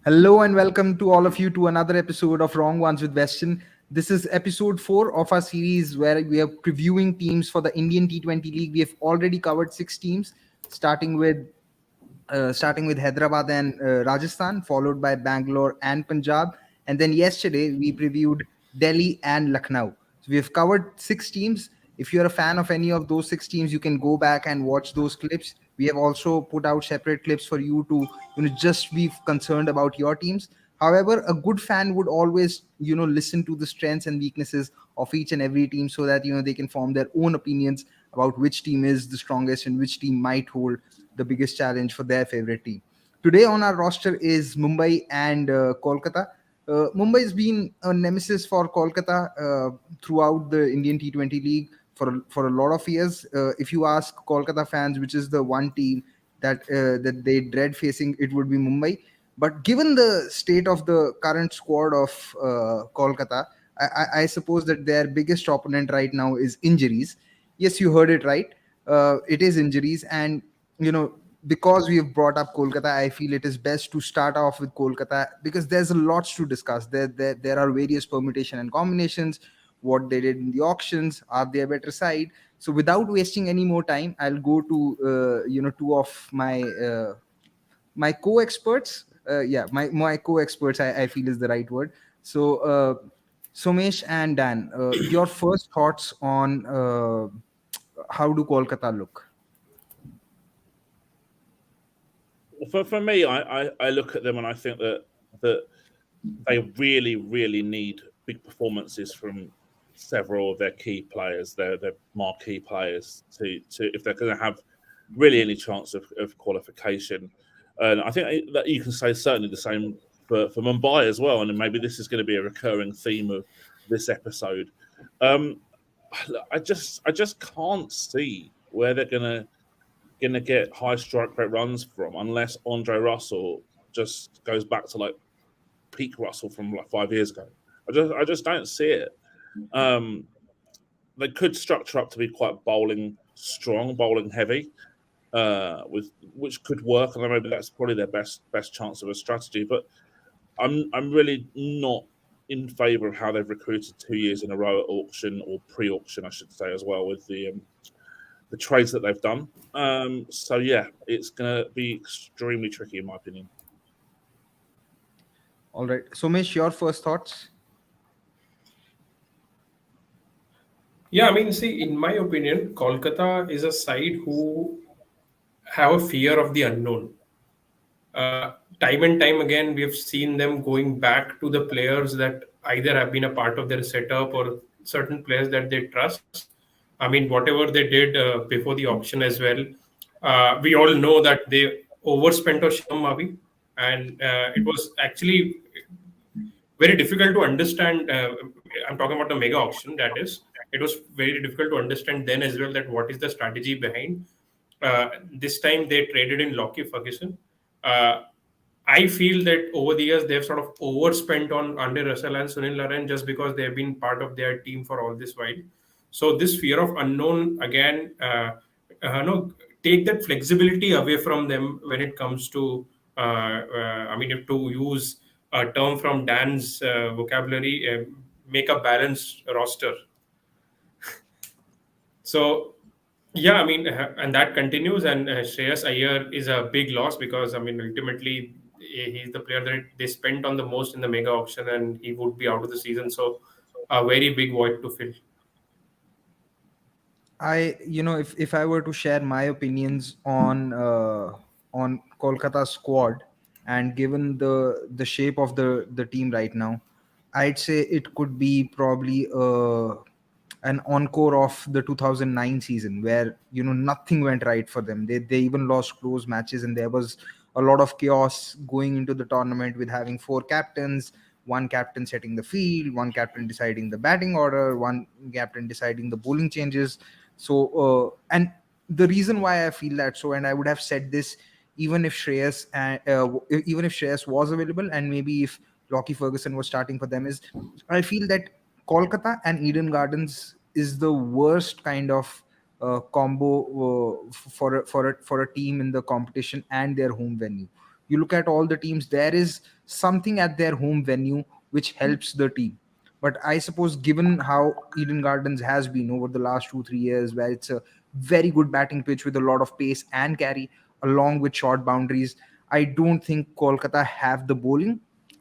Hello and welcome to all of you to another episode of Wrong Ones with Weston. This is episode 4 of our series where we are previewing teams for the Indian T20 League. We have already covered 6 teams, starting with Hyderabad and Rajasthan, followed by Bangalore and Punjab. And then yesterday we previewed Delhi and Lucknow. So we have covered 6 teams. If you're a fan of any of those 6 teams, you can go back and watch those clips. We have also put out separate clips for you to just be concerned about your teams. However, a good fan would always listen to the strengths and weaknesses of each and every team so that they can form their own opinions about which team is the strongest and which team might hold the biggest challenge for their favorite team. Today on our roster is Mumbai and Kolkata. Mumbai has been a nemesis for Kolkata throughout the Indian T20 League for a lot of years. If you ask Kolkata fans, which is the one team that they dread facing, it would be Mumbai. But given the state of the current squad of Kolkata, I suppose that their biggest opponent right now is injuries. Yes, you heard it right. It is injuries, and you know because we have brought up Kolkata, I feel it is best to start off with Kolkata because there's a lot to discuss. There are various permutation and combinations. What they did in the auctions, are they a better side? So without wasting any more time, I'll go to two of my co-experts. My co-experts, I feel is the right word. So Somesh and Dan, your first thoughts on how do Kolkata look? For me, I look at them and I think that they really need big performances from several of their key players, their marquee players, to if they're going to have really any chance of qualification. And I think that you can say certainly the same for Mumbai as well. And maybe this is going to be a recurring theme of this episode. Um, I just can't see where they're gonna get high strike rate runs from unless Andre Russell just goes back to like peak Russell from like 5 years ago. I just don't see it. Um, they could structure up to be quite bowling strong, bowling heavy, with which could work, and maybe that's probably their best chance of a strategy. But I'm really not in favour of how they've recruited 2 years in a row at auction or pre-auction, I should say, as well with the trades that they've done. So yeah, it's going to be extremely tricky in my opinion. All right, Somesh, your first thoughts? Yeah, I mean, see, in my opinion, Kolkata is a side who have a fear of the unknown. Time and time again, we have seen them going back to the players that either have been a part of their setup or certain players that they trust. I mean, whatever they did before the auction as well, we all know that they overspent on Shivam Mavi, and it was actually very difficult to understand. I'm talking about the mega auction, that is. It was very difficult to understand then as well that what is the strategy behind. This time they traded in Lockie Ferguson. Uh, I feel that over the years they've sort of overspent on Andre Russell and Sunil Narine just because they have been part of their team for all this while. So this fear of unknown again, no, take that flexibility away from them when it comes to, I mean, if to use a term from Dan's vocabulary, make a balanced roster. So yeah, I mean, and that continues. And Shreyas Iyer is a big loss because I mean, ultimately, he's the player that they spent on the most in the mega auction, and he would be out of the season. So, a very big void to fill. If I were to share my opinions on Kolkata squad, and given the shape of the team right now, I'd say it could be probably an encore of the 2009 season where nothing went right for them. They even lost close matches, and there was a lot of chaos going into the tournament with having 4 captains, one captain setting the field, one captain deciding the batting order, one captain deciding the bowling changes. So, and the reason why I feel that so, and I would have said this even if even if Shreyas was available, and maybe if Lockie Ferguson was starting for them, is I feel that Kolkata and Eden Gardens is the worst kind of combo for a team in the competition and their home venue. You look at all the teams, there is something at their home venue which helps the team. But I suppose, given how Eden Gardens has been over the last 2 3 years, where it's a very good batting pitch with a lot of pace and carry along with short boundaries, I don't think Kolkata have the bowling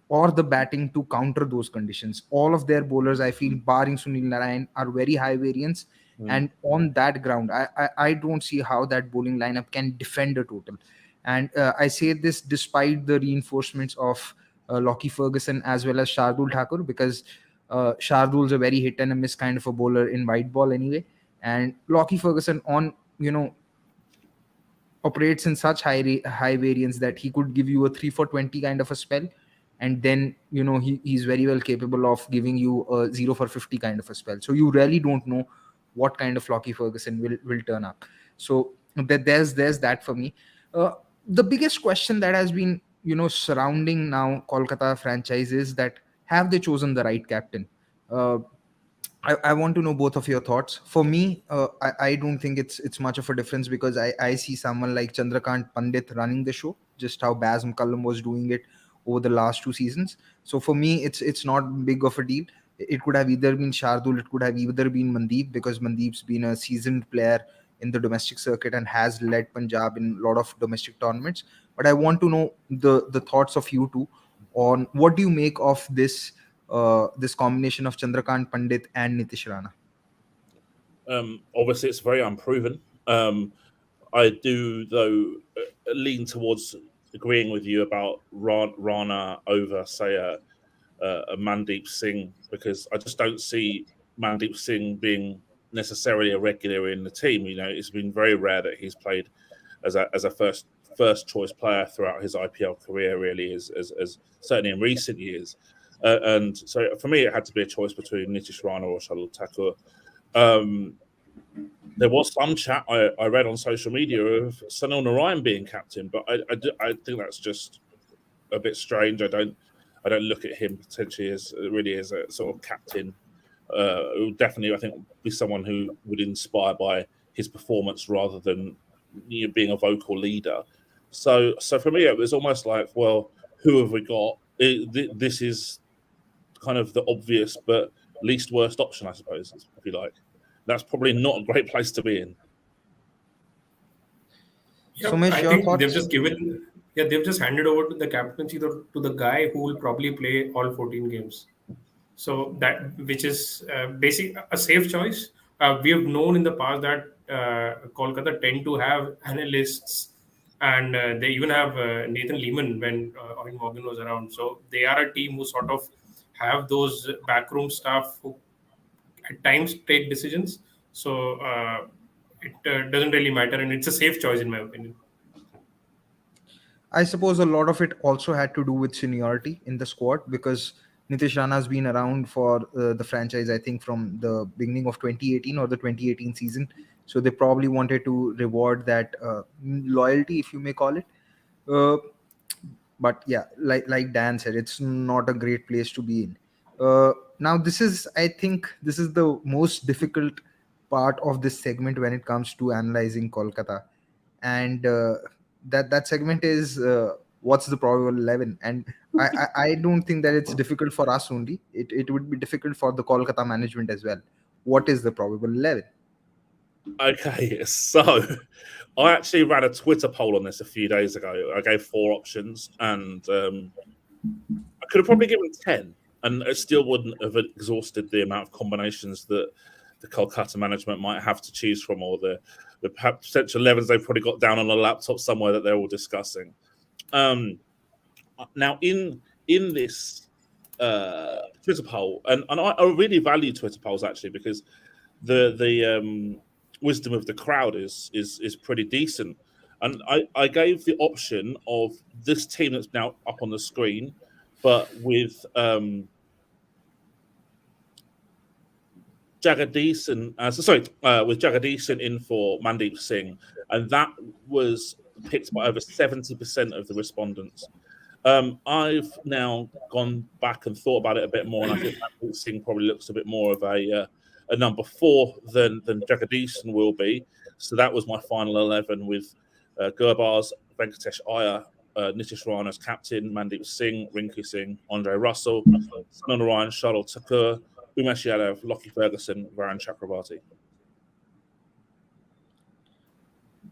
or the batting to counter those conditions. All of their bowlers, I feel, barring Sunil Narayan, are very high variance. Mm. And on that ground, I don't see how that bowling lineup can defend a total. And I say this despite the reinforcements of Lockie Ferguson as well as Shardul Thakur, because Shardul's a very hit and a miss kind of a bowler in white ball anyway. And Lockie Ferguson on, operates in such high variance that he could give you a 3 for 20 kind of a spell, and then he's very well capable of giving you a 0 for 50 kind of a spell. So you really don't know what kind of Lockie Ferguson will turn up. So there's that for me. The biggest question that has been surrounding now Kolkata franchise is that, have they chosen the right captain? uh, I want to know both of your thoughts. For me, I don't think it's much of a difference, because I see someone like Chandrakant Pandit running the show, just how Baz McCullum was doing it over the last 2 seasons. So for me, it's not big of a deal. It could have either been Shardul, it could have either been Mandeep, because Mandeep's been a seasoned player in the domestic circuit and has led Punjab in a lot of domestic tournaments. But I want to know the thoughts of you two on what do you make of this combination of Chandrakant Pandit and Nitish Rana. Obviously, it's very unproven. I do, though, lean towards agreeing with you about Rana over, say, a Mandeep Singh, because I just don't see Mandeep Singh being necessarily a regular in the team. It's been very rare that he's played as a first choice player throughout his IPL career, really, as certainly in recent years. And so for me, it had to be a choice between Nitish Rana or Shardul Thakur. There was some chat I read on social media of Sunil Narayan being captain, but I think that's just a bit strange. I don't look at him potentially as really as a sort of captain. Who definitely, I think, be someone who would inspire by his performance rather than being a vocal leader. So for me, it was almost like, well, who have we got? This is kind of the obvious but least worst option, I suppose, if you like. That's probably not a great place to be in. Yeah, Somesh, I your think they've thoughts? just given. Yeah, they've just handed over to the captaincy to the guy who will probably play all 14 games. So that, which is basic a safe choice. We have known in the past that Kolkata tend to have analysts, and they even have Nathan Lehman when Owen Morgan was around. So they are a team who sort of have those backroom staff who at times take decisions. So it doesn't really matter, and it's a safe choice in my opinion. I suppose a lot of it also had to do with seniority in the squad, because Nitish Rana has been around for the franchise, I think, from the beginning of 2018 or the 2018 season. So they probably wanted to reward that loyalty, if you may call it. Uh, but yeah, like Dan said, it's not a great place to be in. Now, I think this is the most difficult part of this segment when it comes to analyzing Kolkata, and that segment is what's the probable 11. And I don't think that it's difficult for us only. It would be difficult for the Kolkata management as well. What is the probable 11? Okay, so I actually ran a Twitter poll on this a few days ago. I gave 4 options, and I could have probably given 10, and it still wouldn't have exhausted the amount of combinations that the Kolkata management might have to choose from, or the potential 11s they've probably got down on a laptop somewhere that they're all discussing. Now, in this Twitter poll, and I really value Twitter polls actually, because the wisdom of the crowd is pretty decent. And I gave the option of this team that's now up on the screen, but with with Jagadish in for Mandeep Singh, and that was picked by over 70% of the respondents. I've now gone back and thought about it a bit more, and I think Mandeep Singh probably looks a bit more of a number 4 than Jagadish will be. So that was my final 11 with Gurbaz, Venkatesh Iyer, Nitish Rana as captain, Mandeep Singh, Rinku Singh, Andre Russell, Sunil Narayan, Shardul Thakur, Umesh Yadav, Lockie Ferguson, Varun Chakrabarti.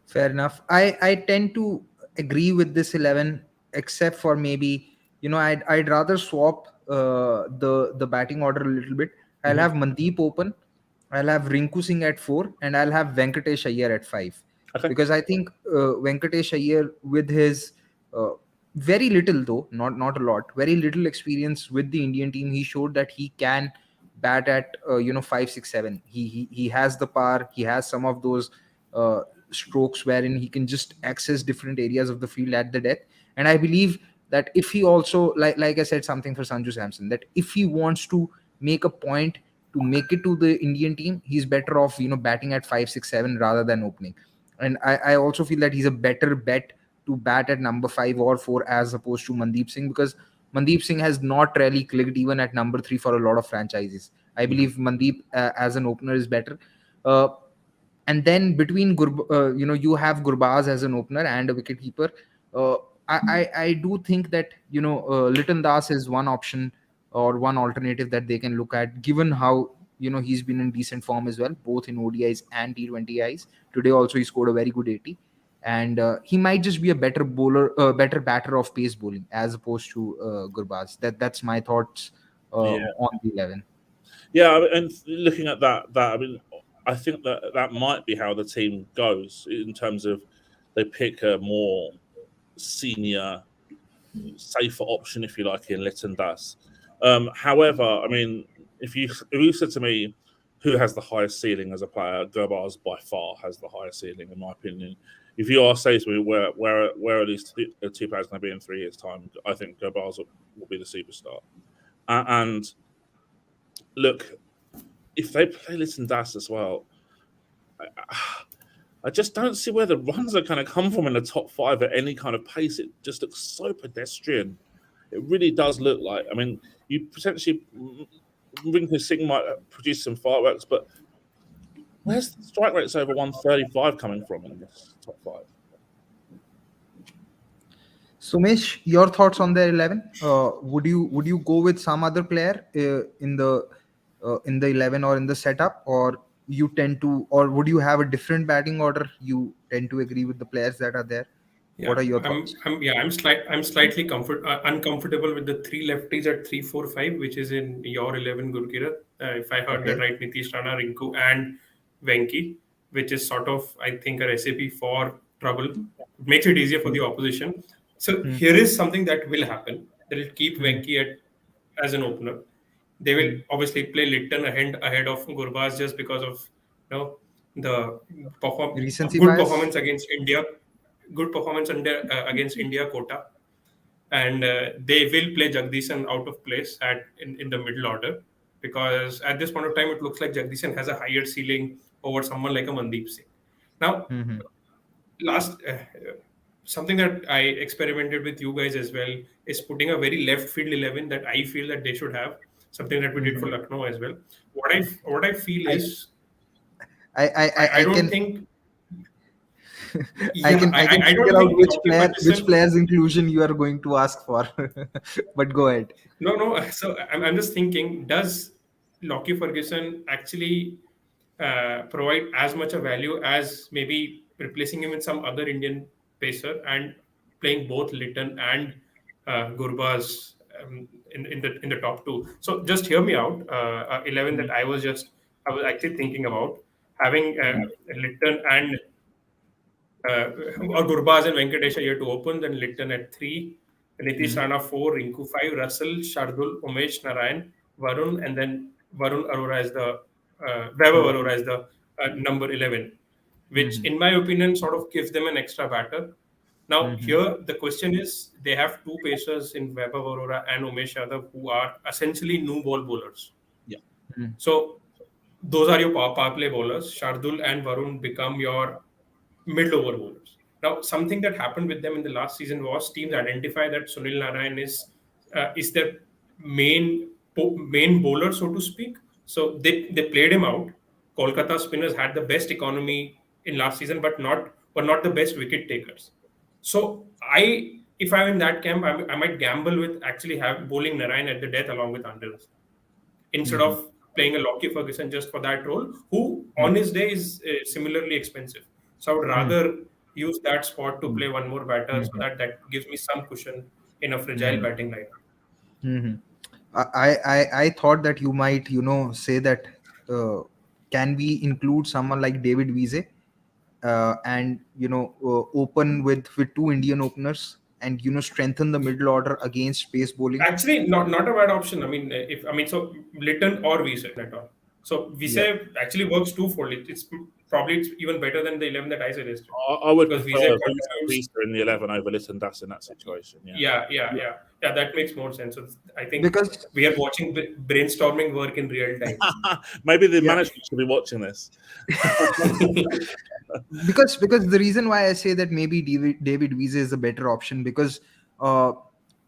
Fair enough. I tend to agree with this 11, except for maybe, I'd rather swap the batting order a little bit. I'll Mhm. have Mandeep open, I'll have Rinku Singh at 4, and I'll have Venkatesh Iyer at 5. Okay. Because I think Venkatesh Iyer, with his uh, very little, though not a lot, very little experience with the Indian team, he showed that he can bat at 5, 6, 7. He has the power. He has some of those uh, strokes wherein he can just access different areas of the field at the death. And I believe that if he also, like I said, something for Sanju Samson, that if he wants to make a point to make it to the Indian team, he's better off batting at 5, 6, 7 rather than opening. And I also feel that he's a better bet to bat at number 5 or 4 as opposed to Mandeep Singh, because Mandeep Singh has not really clicked even at number 3 for a lot of franchises. I Mhm. believe Mandeep as an opener is better. uh, and then between you have Gurbaz as an opener and a wicket keeper. uh, I do think that Liton Das is one option or one alternative that they can look at, given how he's been in decent form as well, both in ODIs and T20Is. Today also he scored a very good 80, and he might just be a better bowler, better batter of pace bowling as opposed to Gurbaz. That's my thoughts Yeah. on the 11. Yeah, and looking at that, I mean, I think that might be how the team goes in terms of they pick a more senior, safer option, if you like, in Litton Das. However, I mean, if you said to me who has the highest ceiling as a player, Gurbaz by far has the highest ceiling, in my opinion. If you are saying to me where are these two players going to be in 3 years' time, I think Gurbaz will be the superstar. And look, if they play Litton Das as well, I just don't see where the runs are going to come from in the top 5 at any kind of pace. It just looks so pedestrian. It really does look like. I mean, you potentially Rinku Singh might produce some fireworks, but where's the strike rates over 135 coming from in this top 5? Somesh, your thoughts on the 11? Would you go with some other player in the 11 or in the setup, or you tend to, or would you have a different batting order? You tend to agree with the players that are there. What Yeah, are your I'm thoughts? I'm yeah I'm slightly uncomfortable with the three lefties at 3-4-5, which is in your 11 Gurkirat. If I heard that Okay. right, Nitish Rana, Rinku, and Venki, which is sort of, I think, a recipe for trouble. Makes it easier for the opposition. So Hmm. here is something that will happen. They'll keep Hmm. Venki as an opener. They will Hmm. obviously play Litton ahead of Gurbaz just because of the Recency good bias. performance against India, against India quota, and they will play Jagdishan out of place in the middle order, because at this point of time it looks like Jagdishan has a higher ceiling over someone like a Mandeep Singh. Now, Hmm. last something that I experimented with you guys as well is putting a very left field 11 that I feel that they should have, something that we did for Hmm. Lucknow as well. What I feel I is I I I I I don't can think I yeah can I can I don't figure out think Lockie which Ferguson. player's inclusion you are going to ask for. But go ahead. No. So I'm just thinking, does Lockie Ferguson actually provide as much a value as maybe replacing him with some other Indian pacer and playing both Litton and Gurbaz in the top two? So just hear me out. 11 that Mhm. I was actually thinking about having Litton and or Gurbaz and Venkatesh here to open, then Litton at 3, Nitish Mhm. Rana 4, Rinku 5, Russell, Shardul, Umesh, Narayan, Varun, and then Varun Arora as the Vaibhav Hmm. Arora as the number 11, which Hmm. in my opinion sort of gives them an extra batter. Now Hmm. here the question is, they have two pacers in Vaibhav Arora and Umesh Yadav who are essentially new ball bowlers. Yeah. Hmm. So those are your power play bowlers. Shardul and Varun become your middle over bowlers. Now, something that happened with them in the last season was teams identify that Sunil Narayan is their main bowler, so to speak. So they played him out. Kolkata spinners had the best economy in last season, but not were not the best wicket takers. So if I'm in that camp, I might gamble with actually have bowling Narayan at the death along with Anders instead Mhm. of playing a Lockie Ferguson just for that role, who on his day is similarly expensive. So I would Mhm. rather use that spot to Mhm. play one more batter so Mhm. that that gives me some cushion in a fragile Mhm. batting lineup. Mhm. I thought that you might, say that uh, can we include someone like David Wiese, and open with two Indian openers, and strengthen the middle order against pace bowling. Actually, not a bad option. I mean, if I mean, so Litton or Vise at all. So Vise Yeah. actually works twofold. It's probably it's even better than the 11 that I suggested I would because Vise prefer contributes. Visa in the 11 over Litton Das in that situation. Yeah. Yeah. That makes more sense. So I think Because we are watching brainstorming work in real time. Maybe the yeah, management should be watching this. because the reason why I say that maybe David Wiese is a better option, because uh,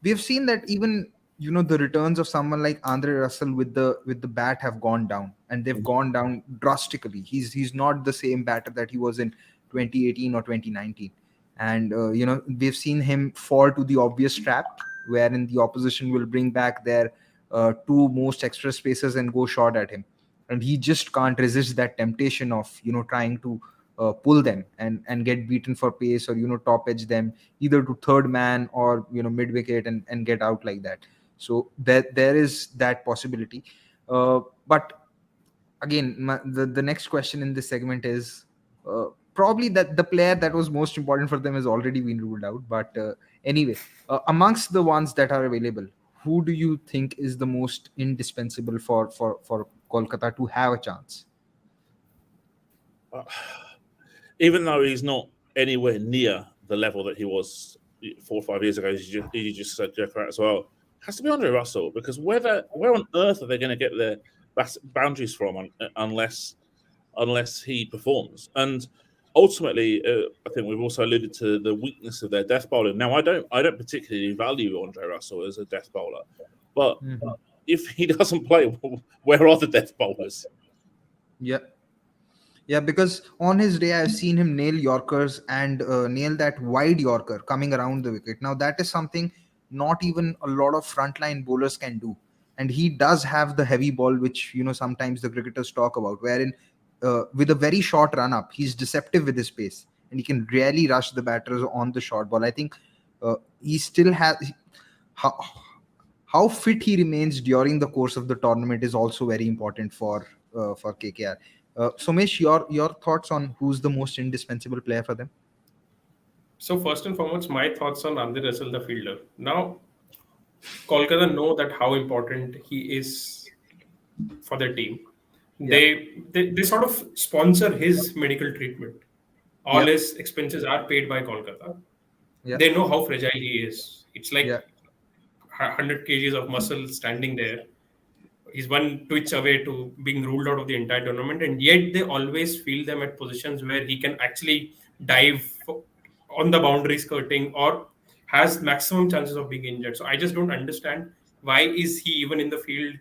we have seen that even the returns of someone like Andre Russell with the bat have gone down, and they've gone down drastically. He's not the same batter that he was in 2018 or 2019, and we've seen him fall to the obvious trap wherein the opposition will bring back their two most extra spacers and go short at him, and he just can't resist that temptation of trying to pull them and get beaten for pace, or top edge them either to third man or mid wicket, and get out like that. So there is that possibility. But again, the next question in this segment is probably that the player that was most important for them has already been ruled out. But anyway, amongst the ones that are available, who do you think is the most indispensable for Kolkata to have a chance? Even though he's not anywhere near the level that he was 4 or 5 years ago, as you just said, Gurkirat as well, has to be Andre Russell, because where on earth are they going to get their boundaries from unless he performs? And ultimately, I think we've also alluded to the weakness of their death bowling. Now, I don't particularly value Andre Russell as a death bowler, but Mhm. if he doesn't play, where are the death bowlers? Yeah. Yeah, because on his day, I've seen him nail Yorkers and nail that wide Yorker coming around the wicket. Now, that is something not even a lot of frontline bowlers can do. And he does have the heavy ball, which, sometimes the cricketers talk about, wherein with a very short run up, he's deceptive with his pace and he can really rush the batters on the short ball. I think he still has. How, how fit he remains during the course of the tournament is also very important for KKR. Somesh, your thoughts on who's the most indispensable player for them? So first and foremost, my thoughts on Andre Russell, the fielder. Now, Kolkata know that how important he is for their team. Yeah, They sort of sponsor his medical treatment. All yeah, his expenses are paid by Kolkata. yeah, They know how fragile he is. It's yeah, like 100 kgs of muscle standing there. He's one twitch away to being ruled out of the entire tournament, and yet they always feel them at positions where he can actually dive on the boundary skirting or has maximum chances of being injured. So I just don't understand why is he even in the field?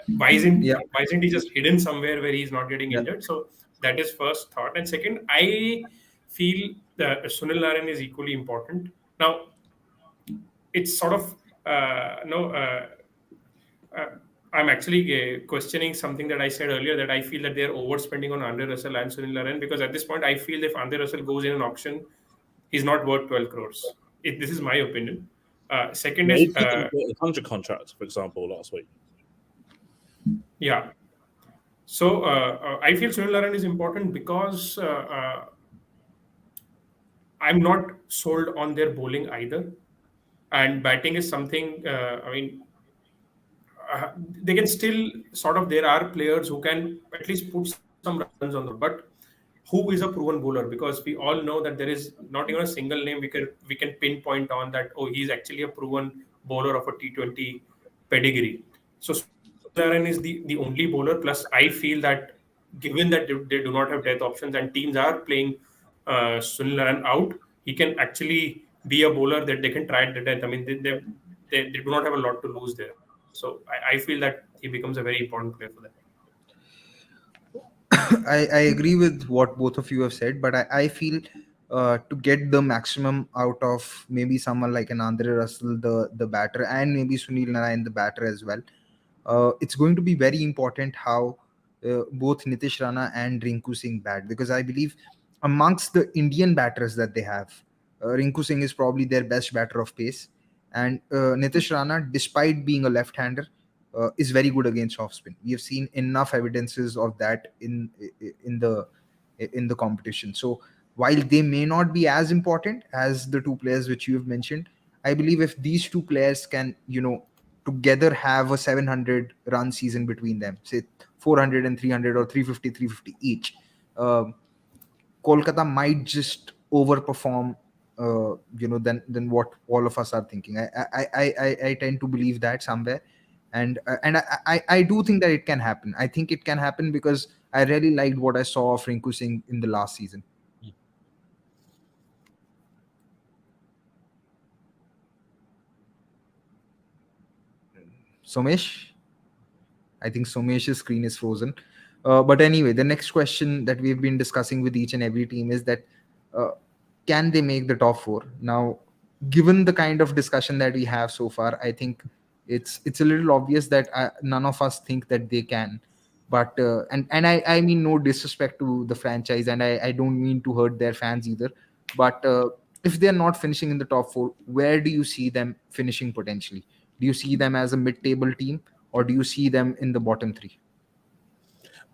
yeah, Why isn't he just hidden somewhere where he's not getting yeah, injured? So that is first thought. And second, I feel that Sunil Narayan is equally important. Now it's sort of no. Uh, I'm actually questioning something that I said earlier, that I feel that they're overspending on Andre Russell and Sunil Narayan, because at this point I feel if Andre Russell goes in an auction, he's not worth 12 crores. This is my opinion. Second Yeah, is he didn't get a 100 contract, for example, last week. yeah. So I feel Sunil Narayan is important because I'm not sold on their bowling either, and batting is something. I mean, they can still sort of, there are players who can at least put some runs on the board, but who is a proven bowler? Because we all know that there is not even a single name we can pinpoint on that, oh, he's actually a proven bowler of a T20 pedigree. So Sunil Narayan is the only bowler. Plus I feel that given that they do not have death options and teams are playing Sunil Narayan out, he can actually be a bowler that they can try at the death. I mean, they do not have a lot to lose there. So I feel that he becomes a very important player for them. I agree with what both of you have said, but I feel to get the maximum out of maybe someone like an Andre Russell, the batter, and maybe Sunil Narayan, the batter as well. It's going to be very important how both Nitish Rana and Rinku Singh bat, because I believe amongst the Indian batters that they have, Rinku Singh is probably their best batter of pace, and Nitish Rana, despite being a left-hander, is very good against off spin. We have seen enough evidences of that in the competition. So while they may not be as important as the two players which you have mentioned, I believe if these two players can, together have a 700 run season between them, say 400 and 300 or 350, 350 each, um, Kolkata might just overperform, than what all of us are thinking. I tend to believe that somewhere, and I do think that it can happen. I think it can happen because I really liked what I saw of Rinku Singh in the last season. Somesh, I think Somesh's screen is frozen. But anyway, the next question that we've been discussing with each and every team is that, uh, can they make the top four? Now, given the kind of discussion that we have so far, I think it's a little obvious that none of us think that they can. But and I mean no disrespect to the franchise, and I don't mean to hurt their fans either. But if they're not finishing in the top four, where do you see them finishing potentially? Do you see them as a mid-table team, or do you see them in the bottom three?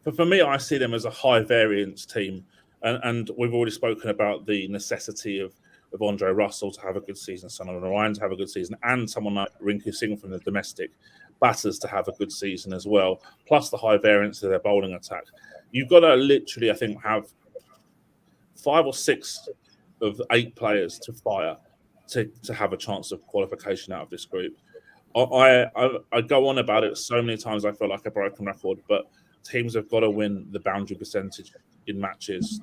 But for me, I see them as a high variance team, and we've already spoken about the necessity of Andre Russell to have a good season, someone like Ryan to have a good season, and someone like Rinku Singh from the domestic batters to have a good season as well. Plus the high variance of their bowling attack. You've got to literally, I think, have 5 or 6 of 8 players to fire to have a chance of qualification out of this group. I go on about it so many times. I feel like a broken record, but teams have got to win the boundary percentage in matches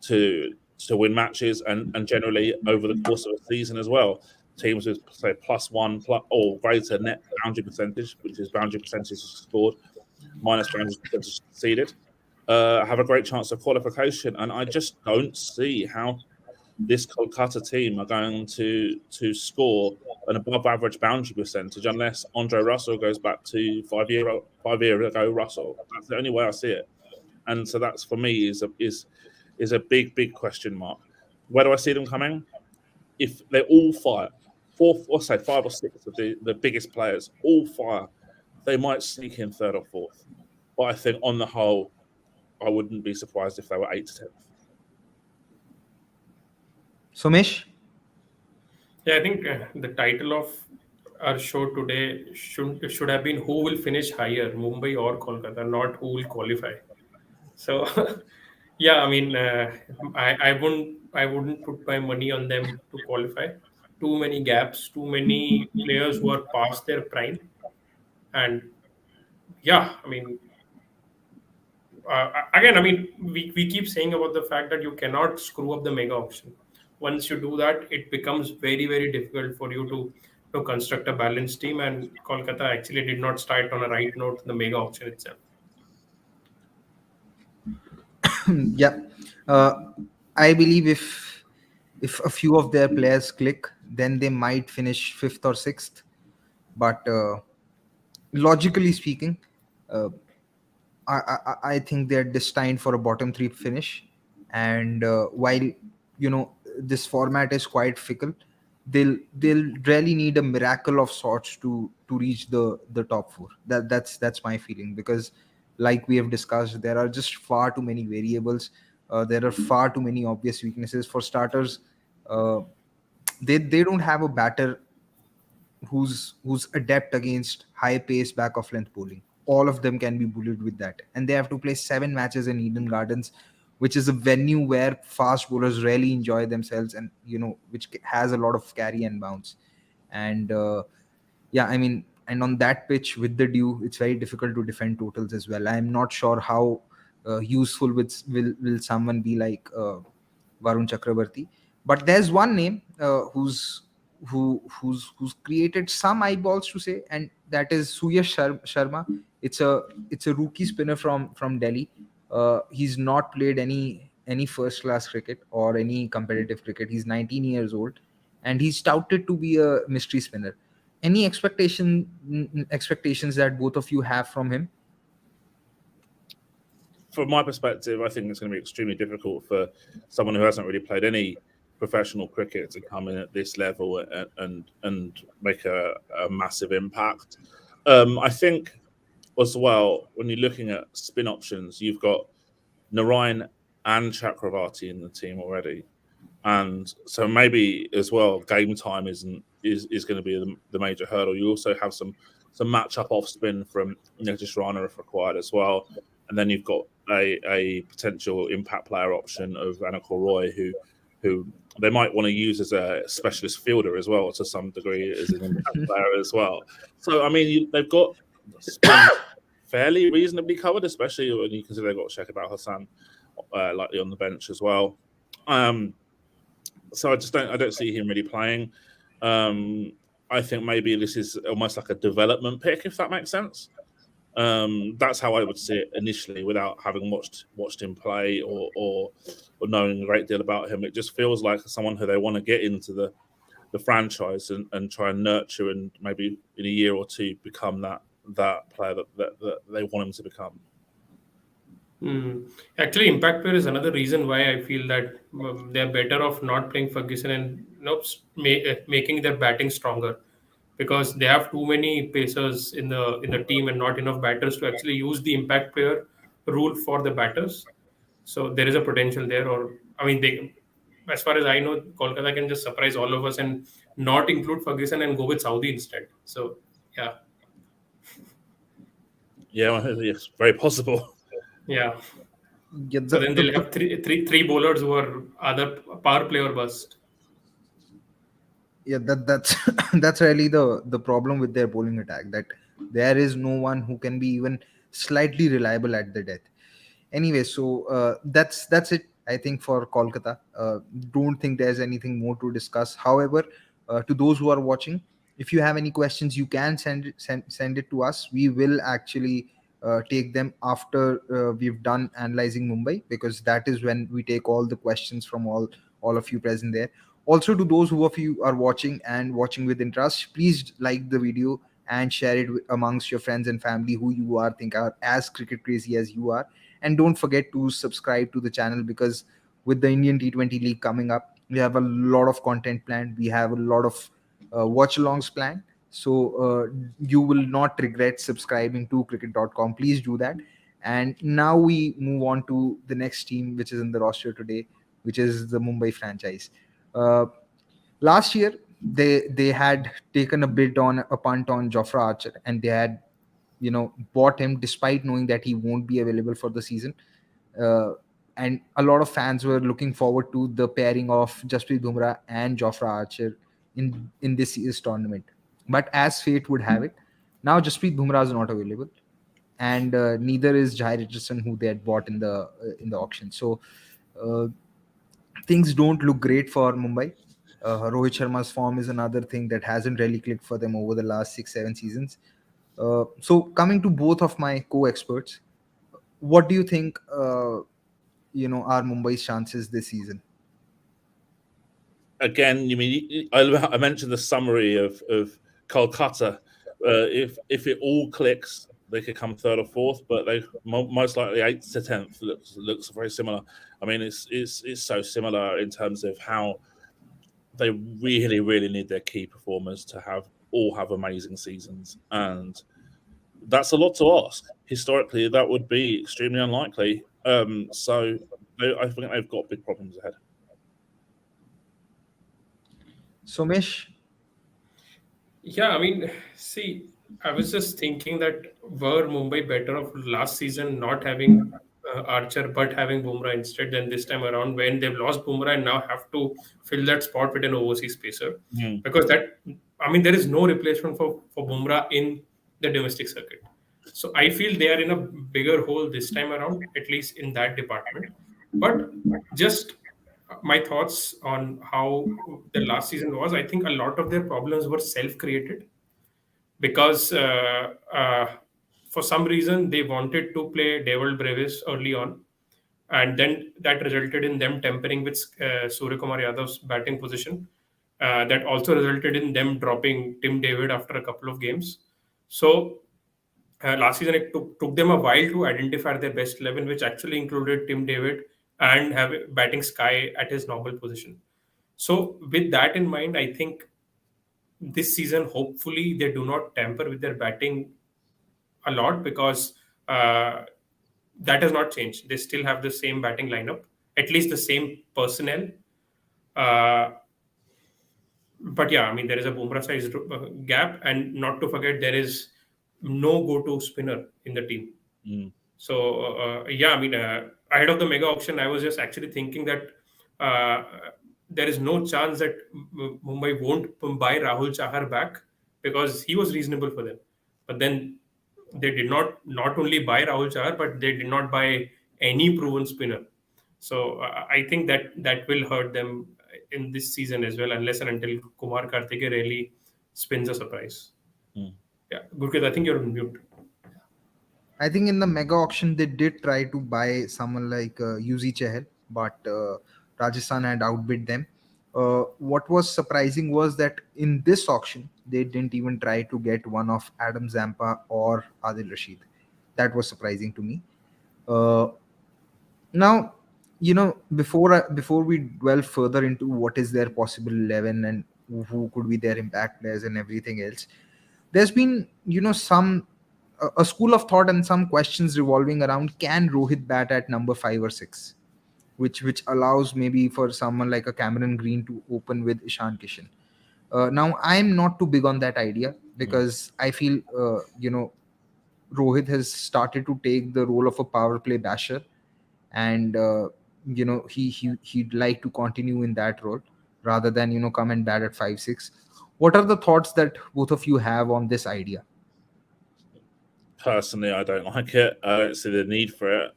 to win matches, and generally over the course of a season as well. Teams with say +1 or greater net boundary percentage, which is boundary percentage scored minus boundary percentage conceded, have a great chance of qualification. And I just don't see how this Kolkata team are going to score an above average boundary percentage unless Andre Russell goes back to 5 year ago Russell. That's the only way I see it. And so that's for me is a big question mark. Where do I see them coming? If they all fire, or say 5 or 6 of the biggest players all fire, they might sneak in third or fourth. But I think on the whole, I wouldn't be surprised if they were 8 to 10th. Somesh? Yeah, I think the title of our show today should have been who will finish higher, Mumbai or Kolkata, not who will qualify. So, yeah, I mean, I wouldn't put my money on them to qualify. Too many gaps, too many players who are past their prime, and yeah, I mean, again, I mean, we keep saying about the fact that you cannot screw up the mega auction. Once you do that, it becomes very difficult for you to construct a balanced team. And Kolkata actually did not start on a right note in the mega auction itself. Yeah. uh, I believe if a few of their players click, then they might finish fifth or sixth. But logically speaking, uh, I think they're destined for a bottom three finish. And while this format is quite fickle, they'll really need a miracle of sorts to reach the top four. That's my feeling, because like we have discussed, there are just far too many variables. There are far too many obvious weaknesses. For starters, uh, they don't have a batter who's adept against high pace back of length bowling. All of them can be bullied with that, and they have to play 7 matches in Eden Gardens, which is a venue where fast bowlers really enjoy themselves, and which has a lot of carry and bounce. And yeah, I mean, and on that pitch with the dew, it's very difficult to defend totals as well. I'm not sure how useful will someone be like Varun Chakrabarti. But there's one name who's created some eyeballs to say, and that is Surya Sharma. It's a rookie spinner from Delhi. He's not played any any first class cricket or any competitive cricket. He's 19 years old, and he's touted to be a mystery spinner. Any expectations that both of you have from him? From my perspective, I think it's going to be extremely difficult for someone who hasn't really played any professional cricket to come in at this level and make a massive impact. I think as well, when you're looking at spin options, you've got Narayan and Chakravarti in the team already, and so maybe as well game time is going to be the major hurdle. You also have some matchup off spin from Nitish Rana if required as well, and then you've got a potential impact player option of Anakul Roy who they might want to use as a specialist fielder as well to some degree as an impact player as well. So I mean they've got spin fairly reasonably covered, especially when you consider they've got Shekhar Hassan likely on the bench as well. So I don't see him really playing. I think maybe this is almost like a development pick, if that makes sense. That's how I would see it initially, without having watched him play or knowing a great deal about him. It just feels like someone who they want to get into the franchise and try and nurture, and maybe in a year or two become that player that they want him to become. Actually, impact player is another reason why I feel that they're better off not playing Ferguson and making their batting stronger, because they have too many pacers in the team and not enough batters to actually use the impact player rule for the batters. So there is a potential there. Or I mean, they, as far as I know, Kolkata can just surprise all of us and not include Ferguson and go with Saudi instead. So yeah, Yeah, well, it's very possible. yeah. Yeah, So then they'll have three bowlers who are either power play or bust. yeah, that's that's really the problem with their bowling attack, that there is no one who can be even slightly reliable at the death. Anyway, so that's it, I think, for Kolkata. Don't think there's anything more to discuss. However, to those who are watching, if you have any questions, you can send it to us. We will actually take them after we've done analyzing Mumbai, because that is when we take all the questions from all of you present there. Also, to those who of you are watching and watching with interest, please like the video and share it amongst your friends and family who you are think are as cricket crazy as you are. And don't forget to subscribe to the channel, because with the Indian T20 League coming up, we have a lot of content planned. We have a lot of watch alongs planned. So you will not regret subscribing to cricket.com. Please do that. And now we move on to the next team, which is in the roster today, which is the Mumbai franchise. Uh, Last year, they had taken a bid on a punt on Jofra Archer, and they had bought him despite knowing that he won't be available for the season. uh, and a lot of fans were looking forward to the pairing of Jasprit Bumrah and Jofra Archer in this year's tournament. But as fate would have it, now Jasprit Bumrah is not available, and neither is Jai Richardson, who they had bought in the auction. So uh, things don't look great for Mumbai. Rohit Sharma's form is another thing that hasn't really clicked for them over the last 6-7 seasons. So coming to both of my co-experts, what do you think are Mumbai's chances this season? Again, you mean I mentioned the summary of Kolkata. If it all clicks, they could come third or fourth, but they most likely 8th to 10th looks very similar. I mean, it's so similar in terms of how they really really need their key performers to have amazing seasons, and that's a lot to ask. Historically, that would be extremely unlikely. So I think they've got big problems ahead. Somesh? Yeah, I mean, see, I was just thinking that were Mumbai better off last season not having Archer but having Bumrah instead than this time around, when they've lost Bumrah and now have to fill that spot with an overseas pacer? Mm. Because that, I mean, there is no replacement for Bumrah in the domestic circuit. So I feel they are in a bigger hole this time around, at least in that department. But just my thoughts on how the last season was, I think a lot of their problems were self-created, because for some reason they wanted to play Devil Brevis early on, and then that resulted in them tampering with Surya Kumar Yadav's batting position. That also resulted in them dropping Tim David after a couple of games. So last season it took them a while to identify their best 11, which actually included Tim David and have batting Sky at his normal position. So with that in mind, I think this season hopefully they do not tamper with their batting a lot, because that has not changed. They still have the same batting lineup, at least the same personnel. Uh, but yeah, I mean, there is a Bumrah sized gap, and not to forget, there is no go-to spinner in the team. So yeah, I mean, ahead of the mega auction, I was just actually thinking that uh, there is no chance that Mumbai won't buy Rahul Chahar back, because he was reasonable for them. But then they did not only buy Rahul Chahar, but they did not buy any proven spinner. So I think that will hurt them in this season as well, unless and until Kumar Karthike really spins a surprise. Yeah, Gurkrit, I think you're on mute. I think in the mega auction they did try to buy someone like UZ Chahal, but Rajasthan had outbid them. What was surprising was that in this auction they didn't even try to get one of Adam Zampa or Adil Rashid. That was surprising to me. Uh, Now, before we dwell further into what is their possible 11 and who could be their impact players and everything else, there's been some a school of thought and some questions revolving around, can Rohit bat at number 5 or 6, which allows maybe for someone like a Cameron Green to open with Ishan Kishan. Now I'm not too big on that idea, because I feel Rohit has started to take the role of a power play basher, and he'd like to continue in that role rather than come and bat at 5-6. What are the thoughts that both of you have on this idea? Personally, I don't like it. I don't see the need for it.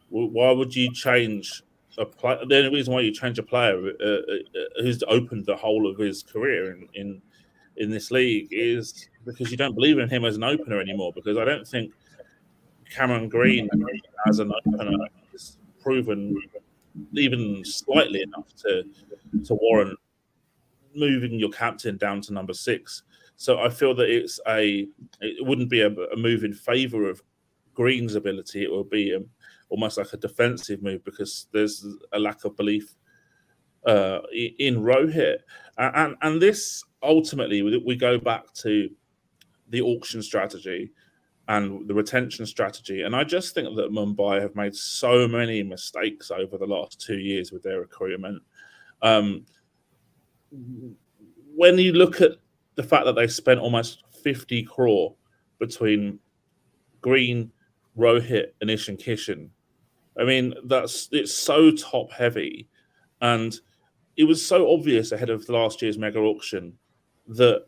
Why would you change a player? The only reason why you change a player who's opened the whole of his career in this league is because you don't believe in him as an opener anymore. Because I don't think Cameron Green as an opener is proven even slightly enough to warrant moving your captain down to number 6. So I feel that it wouldn't be a move in favour of Green's ability. It would be almost like a defensive move, because there's a lack of belief in Rohit. And this ultimately, we go back to the auction strategy and the retention strategy. And I just think that Mumbai have made so many mistakes over the last 2 years with their recruitment. When you look at the fact that they spent almost 50 crore between Green, Rohit, and Ishan Kishan, I mean, it's so top heavy. And it was so obvious ahead of last year's mega auction that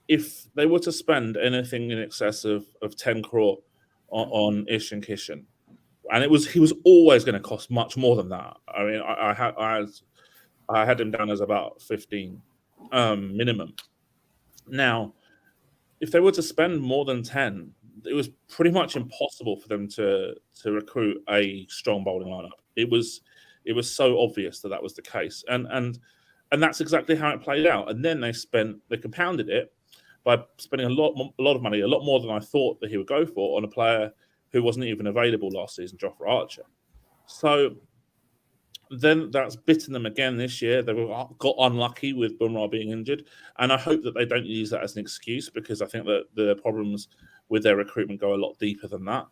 if they were to spend anything in excess of 10 crore on Ishan Kishan, and he was always going to cost much more than that. I mean, I had him down as about 15 minimum. Now, if they were to spend more than 10, it was pretty much impossible for them to recruit a strong bowling lineup. It was so obvious that was the case, and that's exactly how it played out. And then they compounded it by spending a lot of money, a lot more than I thought that he would go for, on a player who wasn't even available last season, Jofra Archer. So then that's bitten them again this year. They got unlucky with Bumrah being injured, and I hope that they don't use that as an excuse, because I think that the problems with their recruitment go a lot deeper than that.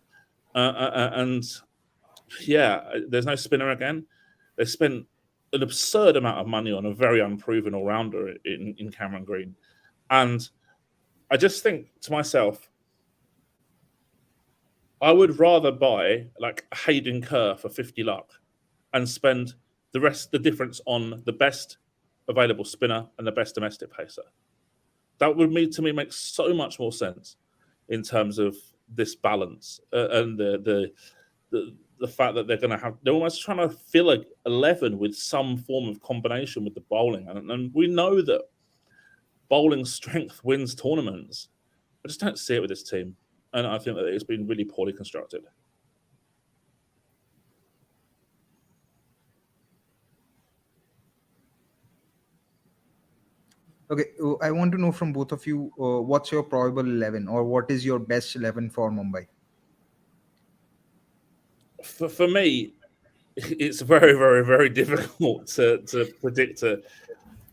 And yeah, there's no spinner again. They spent an absurd amount of money on a very unproven all-rounder in Cameron Green, and I just think to myself, I would rather buy like Hayden Kerr for 50 lakh and spend the difference on the best available spinner and the best domestic pacer. That would to me make so much more sense in terms of this balance and the fact that they're almost trying to fill 11 with some form of combination with the bowling, and we know that bowling strength wins tournaments. I just don't see it with this team, and I think that it's been really poorly constructed. Okay, I want to know from both of you, what's your probable 11, or what is your best 11 for Mumbai? For me, it's very, very, very difficult to predict an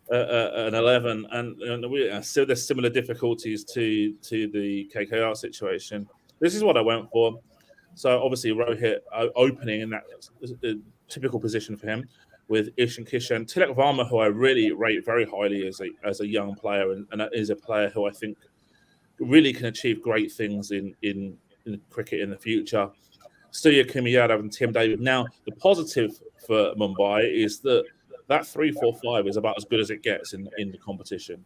11, and so there's similar difficulties to the KKR situation. This is what I went for. So obviously Rohit opening in that typical position for him with Ishan Kishan, Tilak Varma, who I really rate very highly as a young player, and is a player who I think really can achieve great things in cricket in the future. Surya Sharma and Tim David. Now, the positive for Mumbai is that 3-4-5 is about as good as it gets in the competition,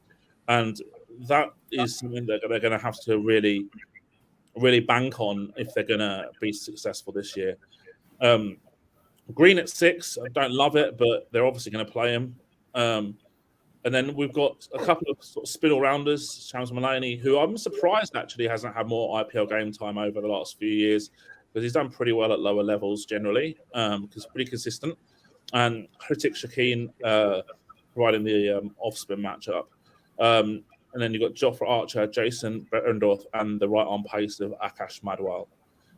and that is something that they're going to have to really bank on if they're going to be successful this year. Um, Green at 6, I don't love it, but they're obviously going to play him. Um, and then we've got a couple of sort of spin all rounders, Shams Maloney, who I'm surprised actually hasn't had more IPL game time over the last few years because he's done pretty well at lower levels generally, because pretty consistent. And Hrithik Shakeen providing the off spin matchup. And then you've got Jofra Archer, Jason Bettendorf, and the right arm pace of Akash Madwal.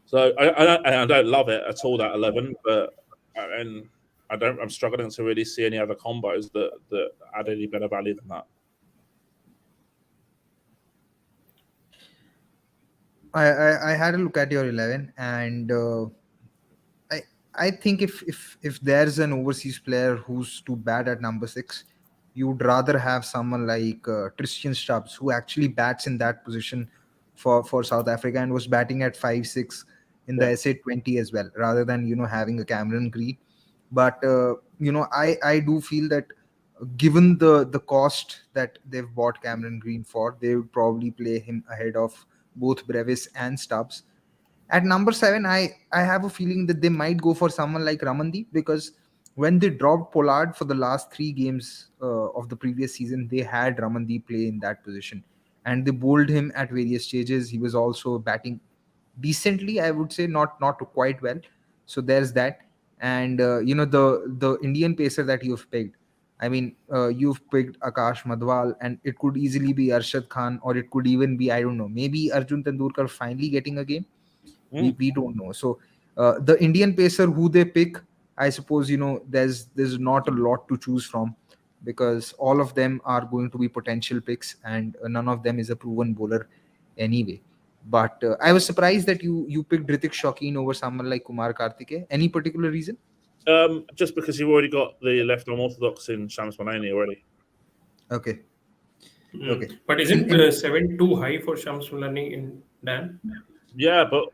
So I don't love it at all, that 11, but and I'm struggling to really see any other combos that add any better value than that. I had a look at your 11, and I I think if there's an overseas player who's too bad at number 6, you'd rather have someone like Tristan Stubbs, who actually bats in that position for South Africa and was batting at 5-6 in the Yeah. SA20 as well, rather than having a Cameron Green. But I do feel that given the cost that they've bought Cameron Green for, they would probably play him ahead of both Brevis and Stubbs. At number 7, I have a feeling that they might go for someone like Ramandeep, because when they dropped Pollard for the last 3 games of the previous season, they had Ramandeep play in that position, and they bowled him at various stages. He was also batting decently, I would say, not quite well. So there's that. And the Indian pacer that you've picked, I mean, you've picked Akash Madhwal, and it could easily be Arshad Khan, or it could even be, I don't know, maybe Arjun Tendulkar finally getting a game. we Mm. we don't know. So the Indian pacer who they pick, I suppose, there's not a lot to choose from, because all of them are going to be potential picks, and none of them is a proven bowler anyway. But I was surprised that you picked Ritik Shokeen over someone like Kumar Karthike. Any particular reason? Just because you've already got the left arm orthodox in Shams Manani already. Okay. Mm. Okay. But isn't In 7 too high for Shamsulani in Dan? Yeah, but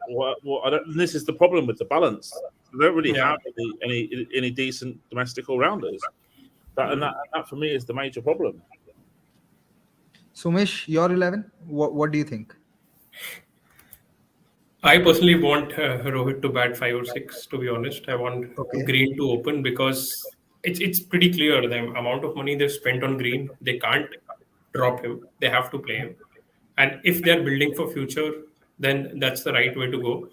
I don't, this is the problem with the balance. They don't really Yeah. have any decent domestic all rounders. That for me is the major problem. Somesh, your 11, what do you think? I personally want Rohit to bat 5 or 6. To be honest, I want Okay. Green to open because it's pretty clear the amount of money they've spent on Green. They can't drop him. They have to play him. And if they're building for future, then that's the right way to go.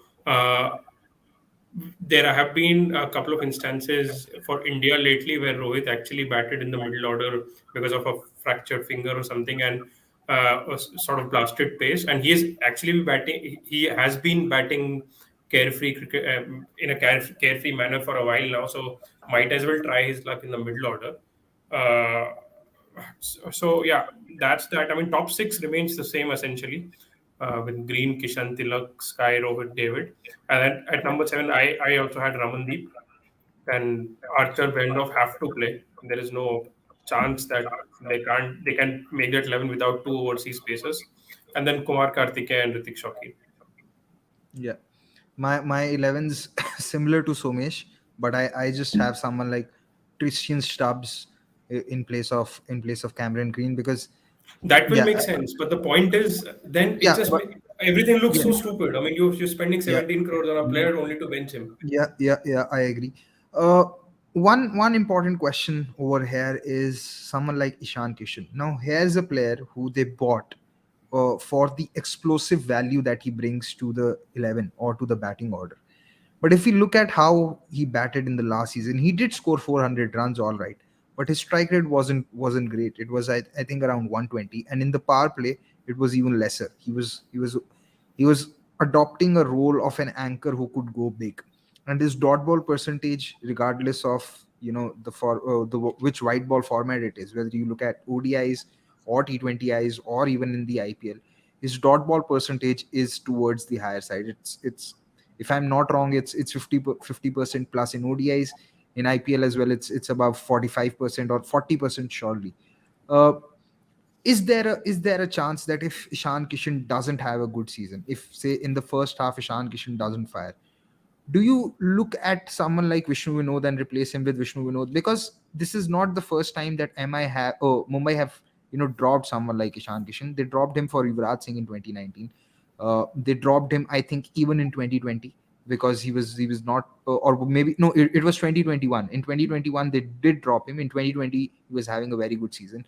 There have been a couple of instances for India lately where Rohit actually batted in the middle order because of a fractured finger or something, and sort of blasted pace. And he is actually batting. He has been batting carefree cricket in a carefree manner for a while now. So might as well try his luck in the middle order. Uh, so yeah, that's that. I mean, top 6 remains the same essentially, with Green, Kishan, Tilak, Sky, Rohit, David, and then at number 7, I also had Ramandeep and Archer Bendorf have to play. There is no chance that they can make that 11 without 2 overseas pacers, and then Kumar Karthike and Ritik Shokeen. Yeah. My 11's similar to Somesh, but I just have someone like Tristan Stubbs in place of Cameron Green, because That will yeah, make sense, but the point is, then it yeah, just but everything looks yeah, so stupid. I mean, you're spending yeah, 17 crores on a player only to bench him. yeah, I agree. uh one important question over here is someone like Ishan Kishan. Now here's a player who they bought for the explosive value that he brings to the 11 or to the batting order. But if we look at how he batted in the last season, he did score 400 runs, all right. but his strike rate wasn't great. It was I think around 120, and in the power play it was even lesser. He was adopting a role of an anchor who could go big, and his dot ball percentage, regardless of which white ball format it is, whether you look at ODIs or T20Is or even in the IPL, his dot ball percentage is towards the higher side. It's if I'm not wrong, it's 50% plus in ODIs. In IPL as well, it's above 45% or 40% surely. Uh, is there a chance that if Ishan Kishan doesn't have a good season, if say in the first half Ishan Kishan doesn't fire, do you look at someone like Vishnu Vinod and replace him with Vishnu Vinod? Because this is not the first time that Mumbai have dropped someone like Ishan Kishan. They dropped him for Yuvraj Singh in 2019. They dropped him, I think, even in 2020 because he was not, or maybe no, it was 2021. In 2021 they did drop him. In 2020 he was having a very good season.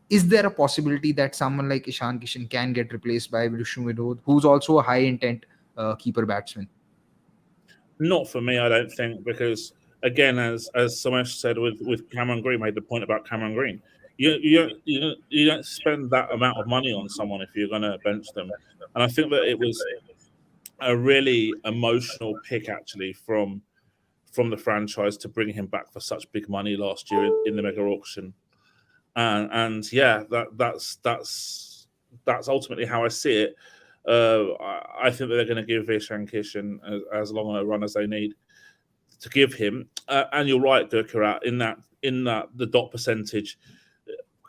Is there a possibility that someone like Ishan Kishan can get replaced by Vishnu Vinod, who's also a high intent keeper batsman? Not for me, I don't think, because again, as Somesh said with Cameron Green, made the point about Cameron Green. You don't spend that amount of money on someone if you're going to bench them, and I think that it was a really emotional pick actually from the franchise to bring him back for such big money last year in the mega auction, and yeah, that's ultimately how I see it. I think that they're going to give Ishan Kishan as long a run as they need to give him. And you're right, Gurkirat, in that the dot percentage